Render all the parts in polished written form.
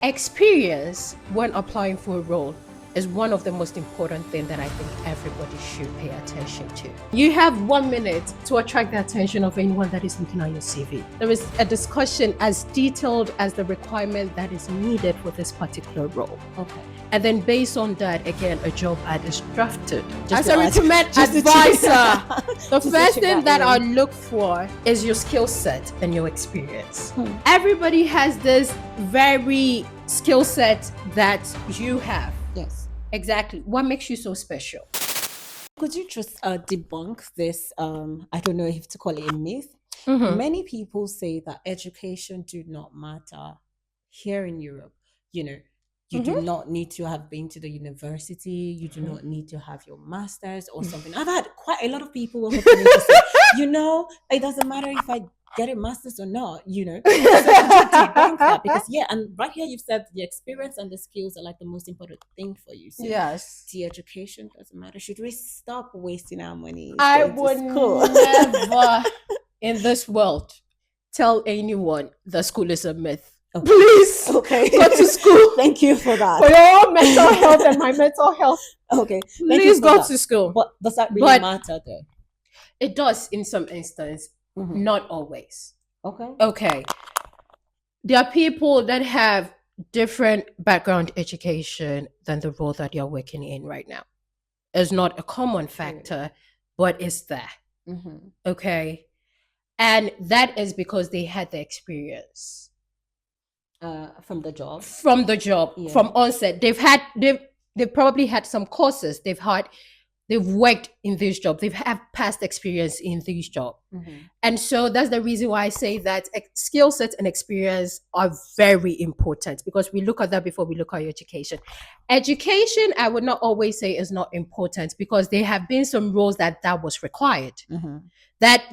Experience when applying for a role is one of the most important things that I think everybody should pay attention to. You have 1 minute to attract the attention of anyone that is looking at your CV. There is a discussion as detailed as the requirement that is needed for this particular role. Okay. And then based on that, again, a job ad is drafted. Just As a to add- recruitment just to advisor, the Just to first check thing that that I in. look for is your skill set and your experience. Hmm. Everybody has this very skill set that you have. Yes. Exactly. What makes you so special? Could you just debunk this? I don't know if to call it a myth. Mhm. Many people say that education do not matter here in Europe. You do not need to have been to the university. You do not need to have your master's or something. I've had quite a lot of people who have come in to say, it doesn't matter if I get a master's or not, So could you debunk that? Because and right here you've said the experience and the skills are like the most important thing for you. So Yes. the education doesn't matter. Should we stop wasting our money? I going to would school? never in this world tell anyone that school is a myth. Okay. Please Okay. go to school Thank you for that. for your own mental health and my mental health. Okay. Thank you Please for go that. to school. But does that really matter though? It does in some instances, Mhm. not always. Okay. Okay. There are people that have different background education than the role that you're working in right now. It's not a common factor, but it's there. Mm-hmm. Okay. And that is because they had the experience From the job. from the job, Yeah. from onset. They've probably had some courses. They've worked in this job. They've had past experience in this job. Mm-hmm. And so that's the reason why I say that skill sets and experience are very important, because we look at that before we look at your education. Education, I would not always say is not important, because there have been some roles that was required. Mm-hmm. That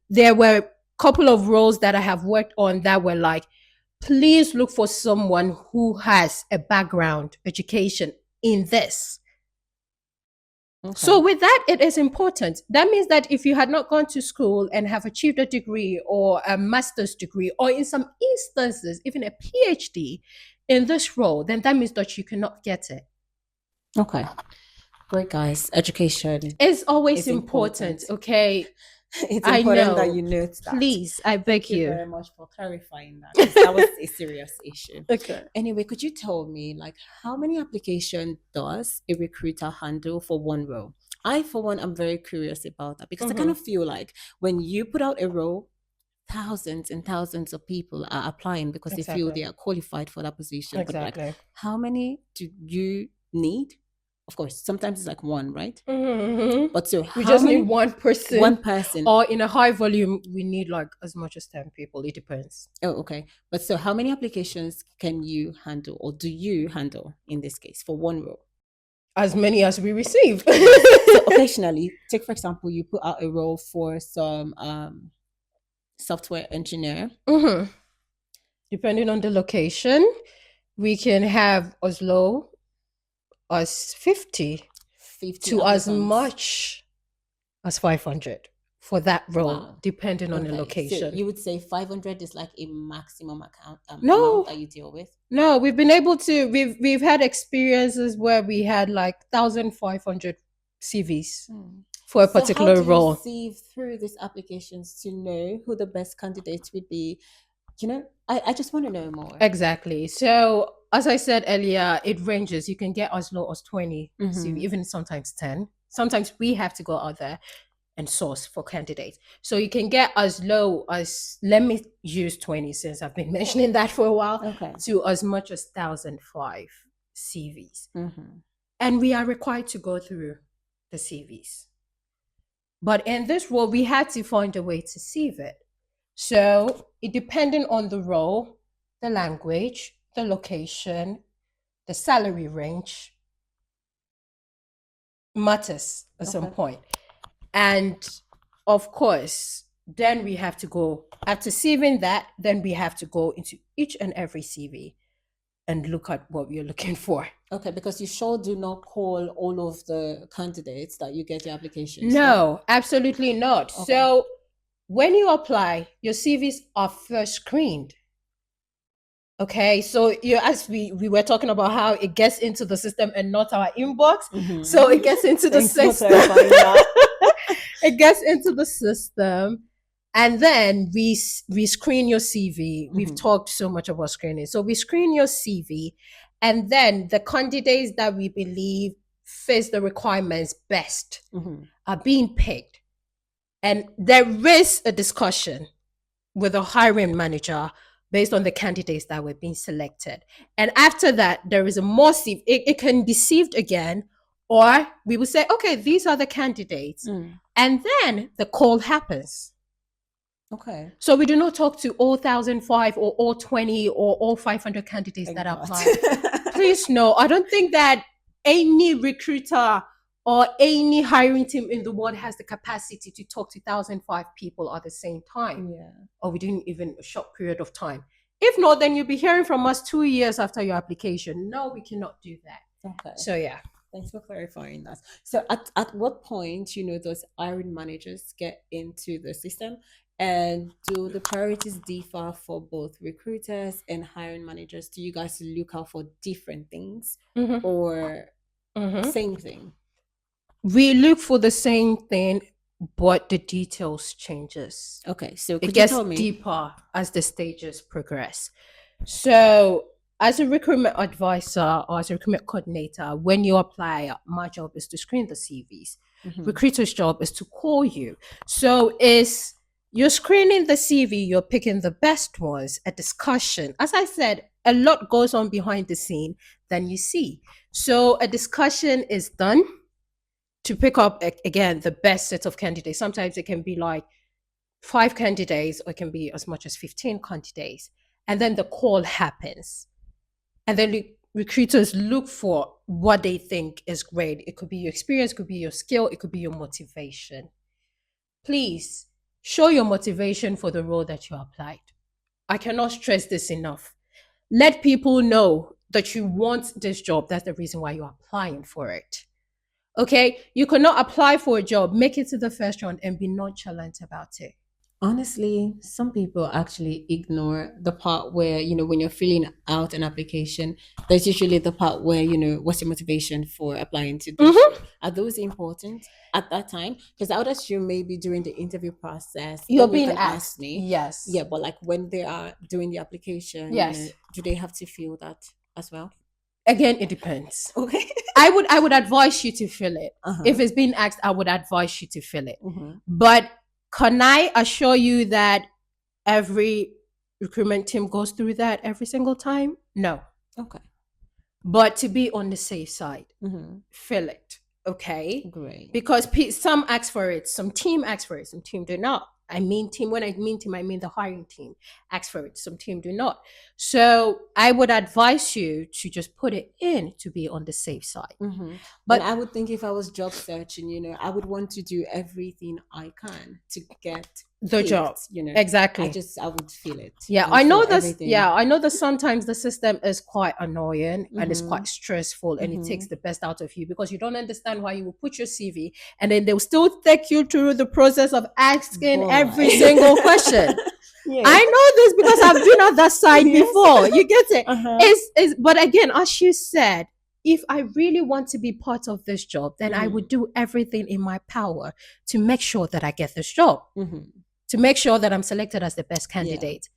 there were a couple of roles that I have worked on that were like, please look for someone who has a background education in this. Okay. So with that, it is important. That means that if you had not gone to school and have achieved a degree or a master's degree, or in some instances, even a PhD in this role, then that means that you cannot get it. Okay. Great, guys. Education. It's always It's important, important. okay? It's I important that know. you note that. Please, I beg Thank you you. very much for clarifying that. 'Cause that was a serious issue. Okay. Anyway, could you tell me, like, how many applications does a recruiter handle for one role? I, for one, am very curious about that, because I kind of feel like when you put out a role, thousands and thousands of people are applying because they feel Exactly. they are qualified for that position. But like, Exactly. how many do you need? Of course, sometimes it's like one, right? Mhm. But so We how just many? need one person. One person. Or in a high volume, we need like as much as 10 people. It depends. Oh, okay. But so how many applications can you handle, or do you handle in this case, for one role? As many as we receive. So occasionally, take for example, you put out a role for some software engineer. Mhm. Depending on the location, we can have as low as 50 50 to as applicants. much as 500 for that role, Wow. depending on the Okay, location. so you would say 500 is like a maximum No. amount that you deal with? No, we've been able to. We've had experiences where we had like 1,500 CVs for a particular so how do role. you sieve through these applications to know who the best candidates would be? I just want to know more. Exactly. So as I said earlier, it ranges. You can get as low as 20 CV, even sometimes 10. Sometimes we have to go out there and source for candidates. So you can get as low as, let me use 20 since I've been mentioning that for a while, Okay. to as much as 1,005 CVs. Mhm. And we are required to go through the CVs. But in this role, we had to find a way to sieve it. So it depending on the role, the language, the location, the salary range matters at some Okay. point. And of course, then we have to go, after sieving that, then we have to go into each and every CV and look at what we're looking for. Okay, because you sure do not call all of the candidates that you get your applications. No, absolutely not. Okay. So when you apply, your CVs are first screened. Okay, so as we were talking about how it gets into the system and not our inbox, so it gets into the Thanks for system. clarifying that. It gets into the system, and then we screen your CV. We've talked so much about screening, so we screen your CV, and then the candidates that we believe face the requirements best are being picked, and there is a discussion with a hiring manager based on the candidates that were being selected. And after that, there is a more sieve. It can be sieved again, or we will say, okay, these are the candidates. And then the call happens. Okay. So we do not talk to all 1,005 or all 20 or all 500 candidates that apply. Please, no. I don't think that any recruiter or any hiring team in the world has the capacity to talk to 1,005 people at the same time. Yeah. Or within even a short period of time. If not, then you'll be hearing from us 2 years after your application. No, we cannot do that. Okay. So yeah. Thanks for clarifying that. So at what point, those hiring managers get into the system, and do the priorities differ for both recruiters and hiring managers? Do you guys look out for different things or same thing? We look for the same thing, but the details changes. Okay, so it gets deeper as the stages progress. So as a recruitment advisor or as a recruitment coordinator, when you apply, my job is to screen the CVs. Recruiter's job is to call you. So you're screening the CV, you're picking the best ones, a discussion. As I said, a lot goes on behind the scene than you see. So a discussion is done to pick up, again, the best set of candidates. Sometimes it can be like 5 candidates, or it can be as much as 15 candidates. And then the call happens. And then recruiters look for what they think is great. It could be your experience, it could be your skill, it could be your motivation. Please show your motivation for the role that you applied. I cannot stress this enough. Let people know that you want this job. That's the reason why you're applying for it. Okay? You cannot apply for a job, make it to the first round, and be nonchalant about it. Honestly, some people actually ignore the part where, when you're filling out an application, there's usually the part where, what's your motivation for applying to this job? Are those important at that time? Because I would assume maybe during the interview process, You're then being can asked. ask me. Yes. Yeah, but like when they are doing the application, Yes. do they have to fill that as well? Again, it depends. Okay. I would advise you to fill it. If it's being asked, I would advise you to fill it. But can I assure you that every recruitment team goes through that every single time? No. Okay. But to be on the safe side, fill it. Okay. Great. Because some ask for it, some team asks for it, some team do not. When I mean team, I mean the hiring team asks for it, some team do not. So I would advise you to just put it in to be on the safe side. But I would think if I was job searching, I would want to do everything I can to get the job. Exactly. I would feel it. Yeah, I know this. Yeah, I know that sometimes the system is quite annoying and it's quite stressful, and it takes the best out of you because you don't understand why you will put your CV and then they'll still take you through the process of asking every single question. Yeah. I know this because I've been on that side before. You get it? But again, as you said, if I really want to be part of this job, then I would do everything in my power to make sure that I get this job. To make sure that I'm selected as the best candidate.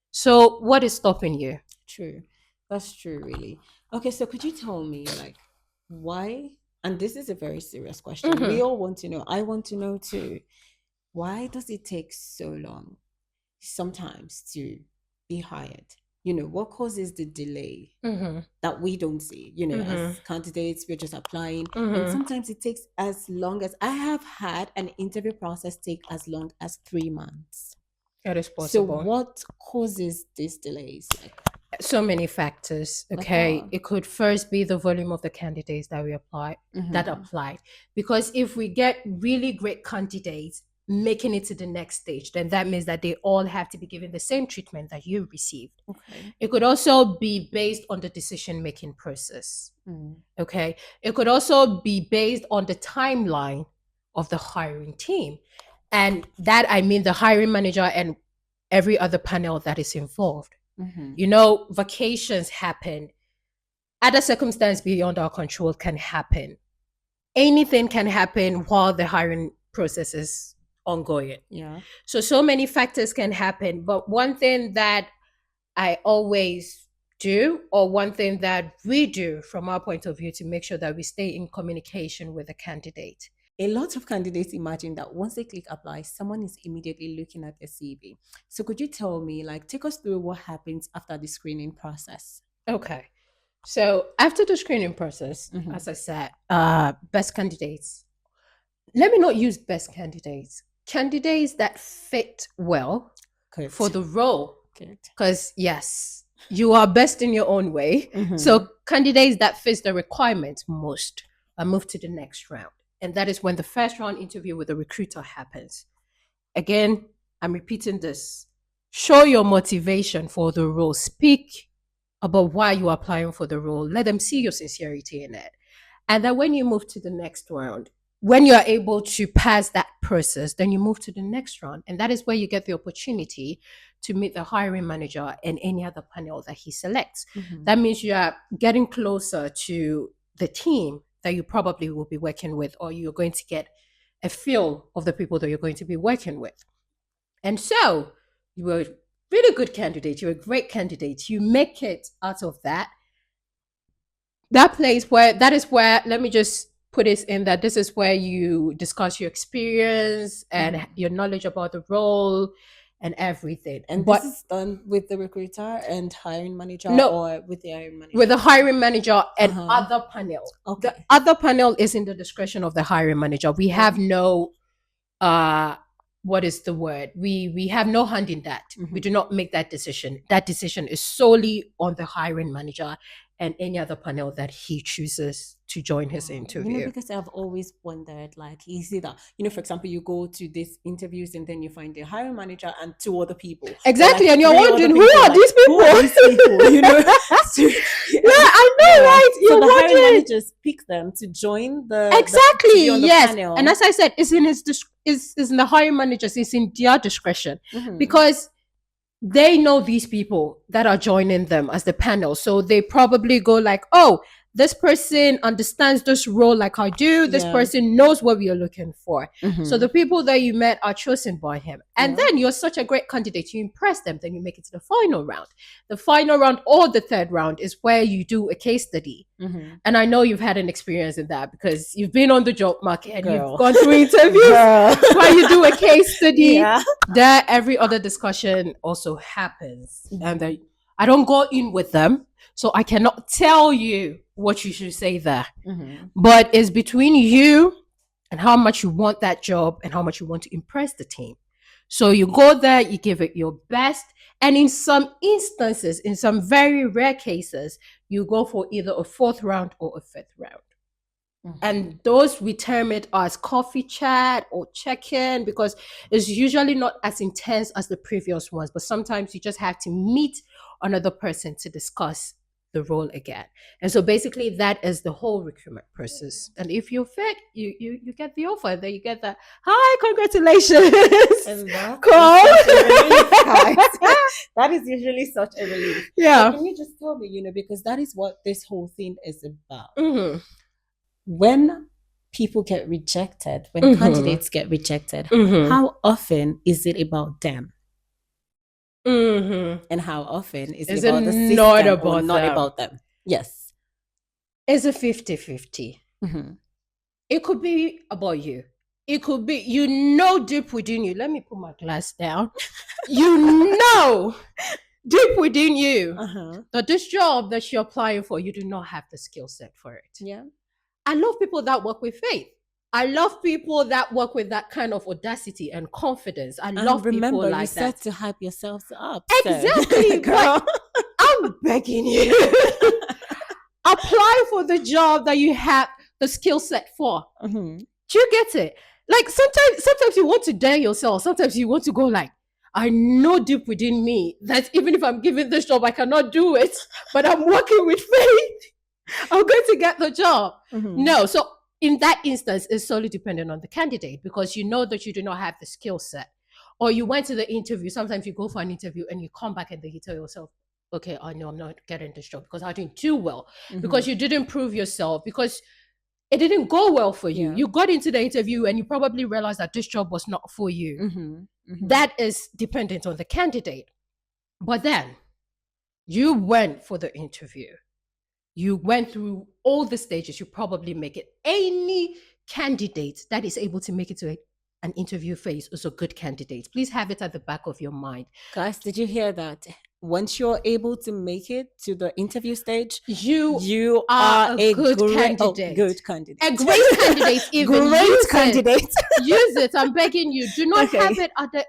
So what is stopping you? True. That's true, really. Okay, so could you tell me, like, why, and this is a very serious question. We all want to know. I want to know too. Why does it take so long sometimes to be hired? What causes the delay that we don't see? As candidates, we're just applying. And sometimes it takes as long as, I have had an interview process take as long as 3 months. That is possible. So what causes these delays? So many factors. Okay. It could first be the volume of the candidates that we apply, that applied. Because if we get really great candidates making it to the next stage, then that means that they all have to be given the same treatment that you received. Okay. It could also be based on the decision-making process. Okay. It could also be based on the timeline of the hiring team. And that, I mean, the hiring manager and every other panel that is involved. Vacations happen. Other circumstances beyond our control can happen. Anything can happen while the hiring process is ongoing. Yeah. So many factors can happen. But one thing that I always do, or one thing that we do from our point of view to make sure that we stay in communication with the candidate. A lot of candidates imagine that once they click apply, someone is immediately looking at their CV. So could you tell me, like, take us through what happens after the screening process? Okay. So after the screening process, as I said, best candidates. Let me not use best candidates. Candidates that fit well Correct. for the role. Correct. Because yes, you are best in your own way. So candidates that fit the requirements most are moved to the next round. And that is when the first round interview with the recruiter happens. Again, I'm repeating this. Show your motivation for the role. Speak about why you are applying for the role. Let them see your sincerity in it. And then when you move to the next round, when you are able to pass that process, then you move to the next round. And that is where you get the opportunity to meet the hiring manager and any other panel that he selects. That means you are getting closer to the team that you probably will be working with, or you're going to get a feel of the people that you're going to be working with. And so you were a really good candidate. You're a great candidate. You make it out of that. That is where, let me just put it in that this is where you discuss your experience and your knowledge about the role and everything. And this is done with the recruiter and hiring manager, or with the hiring manager? With the hiring manager and other panel. Okay. The other panel is in the discretion of the hiring manager. We have no what is the word? We have no hand in that. We do not make that decision. That decision is solely on the hiring manager and any other panel that he chooses to join his interview. Because I've always wondered, like, is it that, for example, you go to these interviews and then you find the hiring manager and two other people. Exactly. Like, and you're wondering, who are these people? Who are these people? Yeah, I know, right? So the hiring managers pick them to join the exactly, to be on the yes. panel. And as I said, it's in is in the hiring managers, it's in their discretion because they know these people that are joining them as the panel. So they probably go like, oh, this person understands this role like I do. This person knows what we are looking for. So the people that you met are chosen by him. And then you're such a great candidate. You impress them. Then you make it to the final round. The final round or the third round is where you do a case study. And I know you've had an experience in that because you've been on the job market and you've gone through interviews where you do a case study. There, every other discussion also happens. And I don't go in with them. So I cannot tell you what you should say there. But it's between you and how much you want that job and how much you want to impress the team. So you go there, you give it your best. And in some instances, in some very rare cases, you go for either a fourth round or a fifth round. And those we term it as coffee chat or check-in because it's usually not as intense as the previous ones, but sometimes you just have to meet another person to discuss the role again. And so basically that is the whole recruitment process. And if you fit, you get the offer. Then you get the hi, congratulations. And that call. That is usually such a relief. Yeah. So can you just tell me, because that is what this whole thing is about. When people get rejected, when candidates get rejected, how often is it about them? And how often is it about the system not about them? Yes. It's a 50-50. It could be about you. It could be, deep within you. Let me put my glass down. Deep within you that this job that you're applying for, you do not have the skill set for it. Yeah. I love people that work with faith. I love people that work with that kind of audacity and confidence. I love people like that. You said to hype yourselves up. Exactly. Girl. I'm begging you. Apply for the job that you have the skill set for. Do you get it? Like sometimes you want to dare yourself. Sometimes you want to go like, I know deep within me that even if I'm given this job, I cannot do it, but I'm working with faith. I'm going to get the job. No. So in that instance, it's solely dependent on the candidate because you know that you do not have the skill set or you went to the interview. Sometimes you go for an interview and you come back and then you tell yourself, okay, I know I'm not getting this job because I didn't do well, because you didn't prove yourself, because it didn't go well for you. Yeah. You got into the interview and you probably realized that this job was not for you. That is dependent on the candidate. But then you went for the interview. You went through all the stages. You probably make it. Any candidate that is able to make it to an interview phase is a good candidate. Please have it at the back of your mind. Guys, did you hear that? Once you're able to make it to the interview stage, you are a good candidate. Good candidate. A great candidate, even. Great candidate. Use it. I'm begging you. Do not have it at the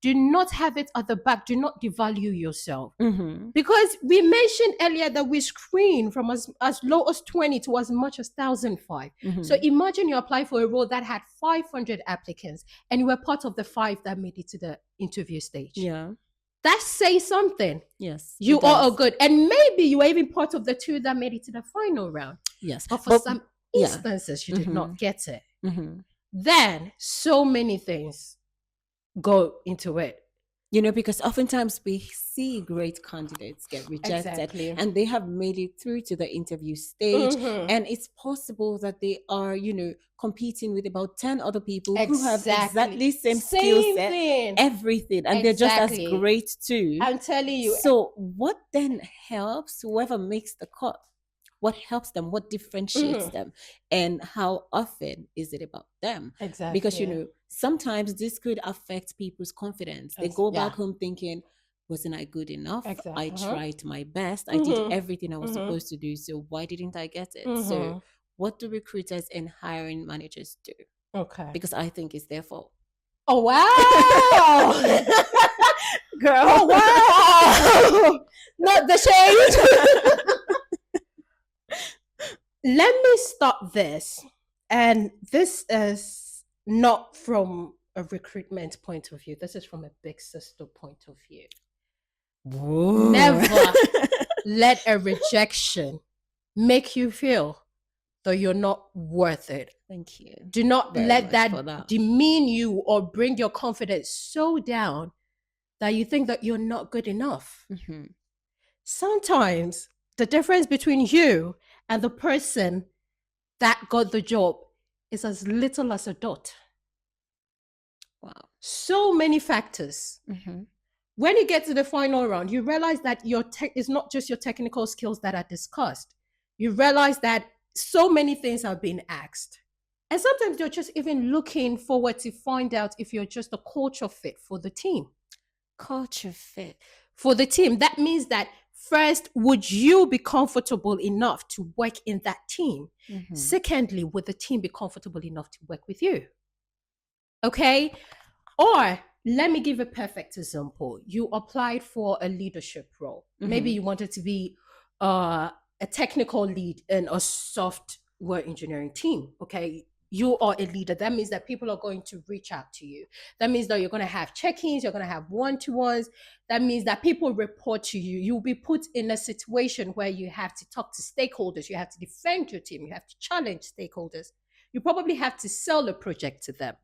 do not have it at the back. Do not devalue yourself. Because we mentioned earlier that we screen from as low as 20 to as much as 1,005. So imagine you apply for a role that had 500 applicants and you were part of the 5 that made it to the interview stage. Yeah. That says something. Yes. You are good. And maybe you were even part of the 2 that made it to the final round. Yes. But for some instances, you did not get it. Then so many things go into it. You know, because oftentimes we see great candidates get rejected and they have made it through to the interview stage. And it's possible that they are, you know, competing with about 10 other people who have exactly same skill set, everything. And they're just as great too. I'm telling you. So what then helps whoever makes the cut? What helps them? What differentiates them? And how often is it about them? Exactly. Because, you know, sometimes this could affect people's confidence. They go back home thinking, wasn't I good enough? I tried my best. I did everything I was supposed to do. So why didn't I get it? So what do recruiters and hiring managers do? Okay. Because I think it's their fault. Oh, wow. Girl. Oh, wow. Not the shade. Let me stop this. And this is not from a recruitment point of view. This is from a big sister point of view. Whoa. Never let a rejection make you feel that you're not worth it. Thank you. Do not let that demean you or bring your confidence so down that you think that you're not good enough. Sometimes the difference between you and the person that got the job is as little as a dot. Wow. So many factors. When you get to the final round, you realize that it's not just your technical skills that are discussed. You realize that so many things are being asked. And sometimes you're just even looking forward to find out if you're just a culture fit for the team. Culture fit. For the team. That means that first, would you be comfortable enough to work in that team? Secondly, would the team be comfortable enough to work with you? Okay? Or let me give a perfect example. You applied for a leadership role. Maybe you wanted to be a technical lead in a software engineering team. Okay? You are a leader. That means that people are going to reach out to you. That means that you're going to have check-ins, you're going to have one-to-ones. That means that people report to you. You'll be put in a situation where you have to talk to stakeholders. You have to defend your team. You have to challenge stakeholders. You probably have to sell a project to them.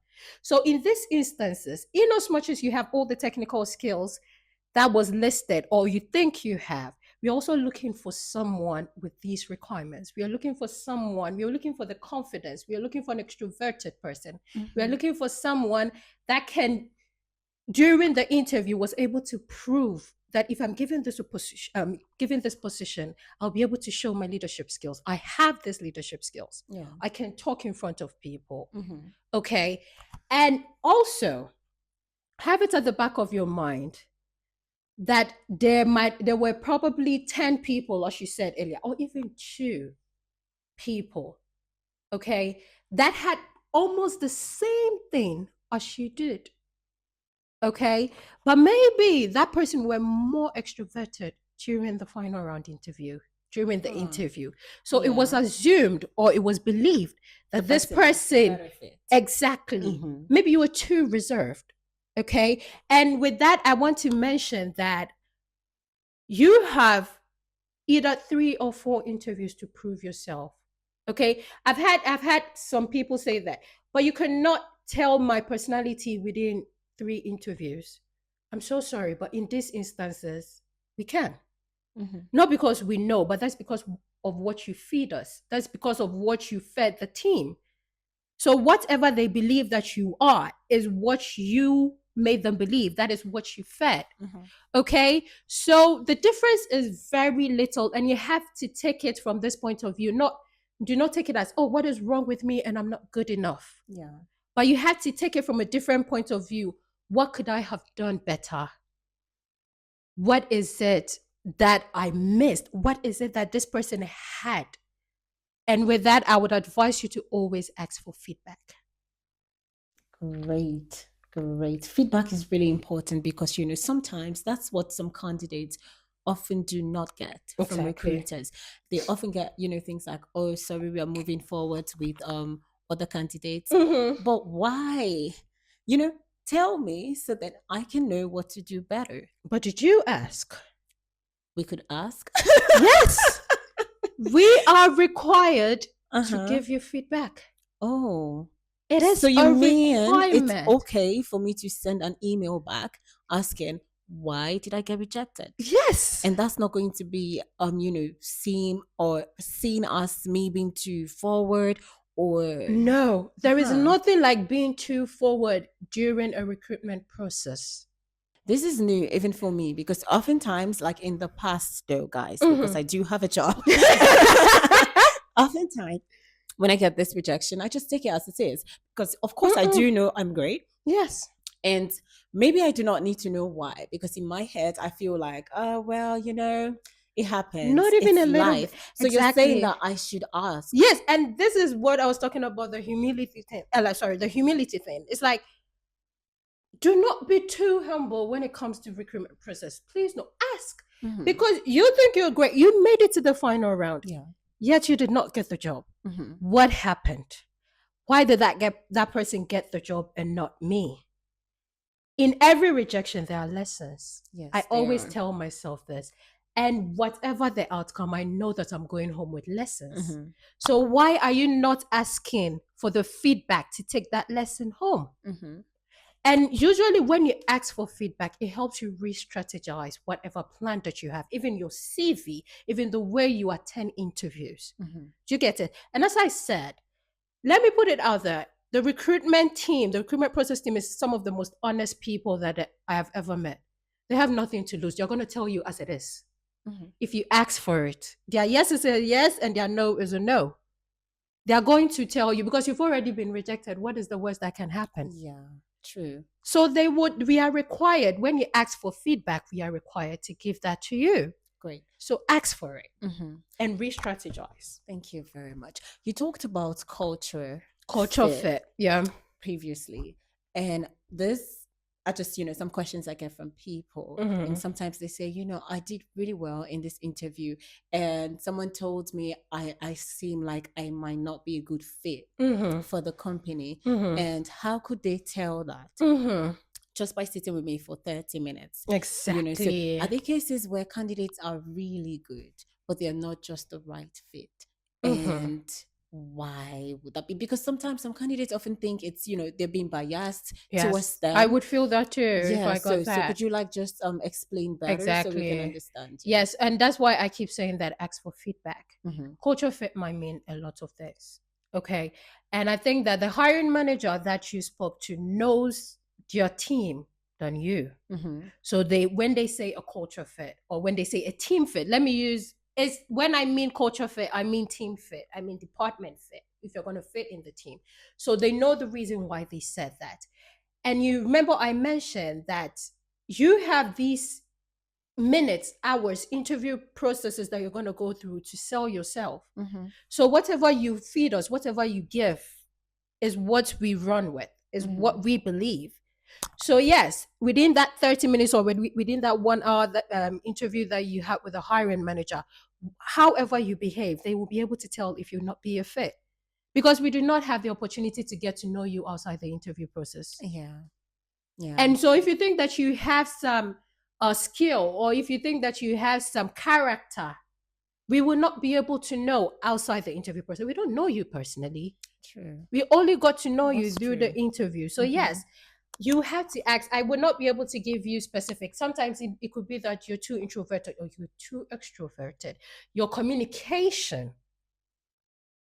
So in these instances, in as much as you have all the technical skills that was listed or you think you have, we're also looking for someone with these requirements. We are looking for the confidence. We are looking for an extroverted person. We are looking for someone that can, during the interview, was able to prove that if I'm given this position, I'll be able to show my leadership skills. I have these leadership skills. I can talk in front of people. Okay. And also have it at the back of your mind that there were probably 10 people, as you said earlier, or even 2 people, okay, that had almost the same thing as you did, okay? But maybe that person were more extroverted during the final round interview, during the interview. So it was assumed or it was believed that this person, exactly, maybe you were too reserved. Okay. And with that, I want to mention that you have either 3 or 4 interviews to prove yourself. Okay. I've had some people say that, but you cannot tell my personality within 3 interviews. I'm so sorry, but in these instances, we can. Not because we know, but that's because of what you feed us. That's because of what you fed the team. So whatever they believe that you are is what you made them believe. That is what you fed. Okay. So the difference is very little, and you have to take it from this point of view. Do not take it as, oh, what is wrong with me and I'm not good enough. Yeah. But you have to take it from a different point of view. What could I have done better? What is it that I missed? What is it that this person had? And with that, I would advise you to always ask for feedback. Great. Great. Feedback is really important because, sometimes that's what some candidates often do not get from Exactly. recruiters. They often get, things like, oh, sorry, we are moving forward with other candidates. But why? Tell me so that I can know what to do better. But did you ask? We could ask. Yes. We are required to give you feedback. Oh. It is so you a mean requirement. it's okay for me to send an email back asking why did I get rejected? Yes. And that's not going to be seen as me being too forward or no, there is nothing like being too forward during a recruitment process. This is new even for me because oftentimes, like in the past though, guys, because I do have a job. Oftentimes when I get this rejection, I just take it as it is. Because of course I do know I'm great. Yes. And maybe I do not need to know why. Because in my head, I feel like, oh, well, it happens. Not even it's a little life. bit. So you're saying that I should ask. Yes, and this is what I was talking about, the humility thing. The humility thing. It's like, do not be too humble when it comes to recruitment process. Please no, ask. Because you think you're great. You made it to the final round. Yeah. Yet you did not get the job. What happened? Why did that person get the job and not me? In every rejection, there are lessons. Yes, I always tell myself this. And whatever the outcome, I know that I'm going home with lessons. So why are you not asking for the feedback to take that lesson home? And usually when you ask for feedback, it helps you re-strategize whatever plan that you have, even your CV, even the way you attend interviews. Do you get it? And as I said, let me put it out there. The recruitment process team is some of the most honest people that I have ever met. They have nothing to lose. They're going to tell you as it is. If you ask for it, their yes is a yes and their no is a no. They are going to tell you because you've already been rejected. What is the worst that can happen? Yeah, true. So we are required, when you ask for feedback, we are required to give that to you. Great. So ask for it and re-strategize. Thank you very much. You talked about culture fit. Yeah. Previously. And this are just, some questions I get from people. And sometimes they say, I did really well in this interview. And someone told me I seem like I might not be a good fit for the company. And how could they tell that? Just by sitting with me for 30 minutes. Exactly. So are there cases where candidates are really good, but they're not just the right fit? And why would that be? Because sometimes some candidates often think it's, they're being biased towards them. I would feel that too if I got that. So could you just explain better so we can understand? Yes, and that's why I keep saying that ask for feedback. Culture fit might mean a lot of things. Okay. And I think that the hiring manager that you spoke to knows your team than you. So when they say a culture fit or when they say a team fit, when I mean culture fit, I mean team fit, I mean department fit, if you're going to fit in the team. So they know the reason why they said that. And you remember I mentioned that you have these minutes, hours, interview processes that you're going to go through to sell yourself. So whatever you feed us, whatever you give is what we run with, is what we believe. So yes, within that 30 minutes or within that 1 hour interview that you have with a hiring manager, however you behave, they will be able to tell if you'll not be a fit. Because we do not have the opportunity to get to know you outside the interview process. Yeah. And so if you think that you have some skill or if you think that you have some character, we will not be able to know outside the interview process. We don't know you personally. True. We only got to know you through the interview. So yes, You have to ask. I would not be able to give you specific. Sometimes it could be that you're too introverted or you're too extroverted. Your communication,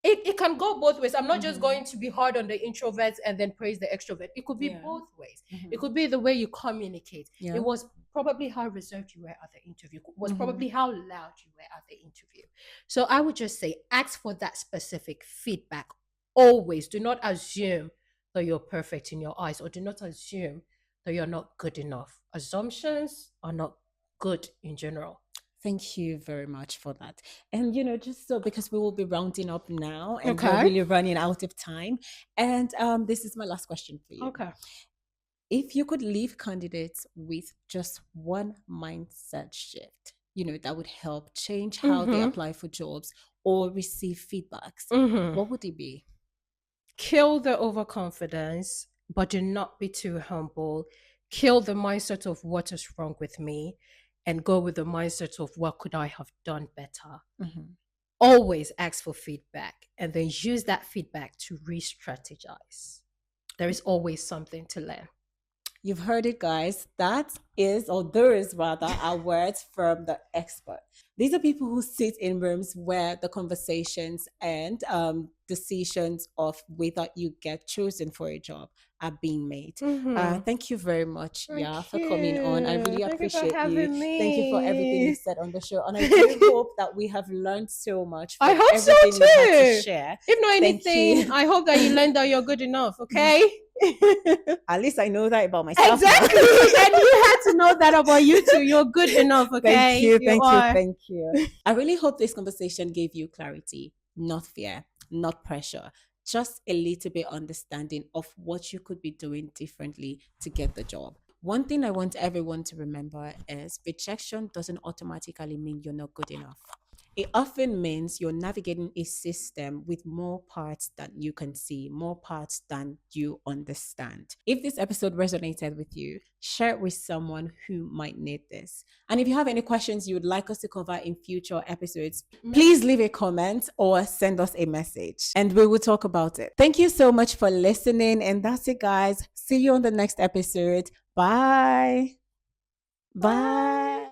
it can go both ways. I'm not just going to be hard on the introverts and then praise the extrovert. It could be both ways. It could be the way you communicate. It was probably how reserved you were at the interview. It was probably how loud you were at the interview. So I would just say ask for that specific feedback. Always do not assume that you're perfect in your eyes, or do not assume that you're not good enough. Assumptions are not good in general. Thank you very much for that. And just so, because we will be rounding up now and we're Okay. really running out of time. And this is my last question for you. Okay. If you could leave candidates with just one mindset shift, that would help change how they apply for jobs or receive feedbacks, what would it be? Kill the overconfidence, but do not be too humble. Kill the mindset of what is wrong with me and go with the mindset of what could I have done better. Always ask for feedback and then use that feedback to re-strategize. There is always something to learn. You've heard it, guys. That is, or there is rather, our words from the expert. These are people who sit in rooms where the conversations and decisions of whether you get chosen for a job are being made. Thank you very much, for coming on. I really appreciate you. Thank you for everything you said on the show, and I do hope that we have learned so much. I hope so everything we've had to too. share. If not Thank anything, you. I hope that you learned that you're good enough. Okay. At least I know that about myself. Exactly. And you had to know that about you too. You're good enough. Okay. Thank you. You are. Thank you. I really hope this conversation gave you clarity, not fear, not pressure, just a little bit understanding of what you could be doing differently to get the job. One thing I want everyone to remember is rejection doesn't automatically mean you're not good enough. It often means you're navigating a system with more parts than you can see, more parts than you understand. If this episode resonated with you, share it with someone who might need this. And if you have any questions you would like us to cover in future episodes, please leave a comment or send us a message and we will talk about it. Thank you so much for listening. And that's it, guys. See you on the next episode. Bye. Bye.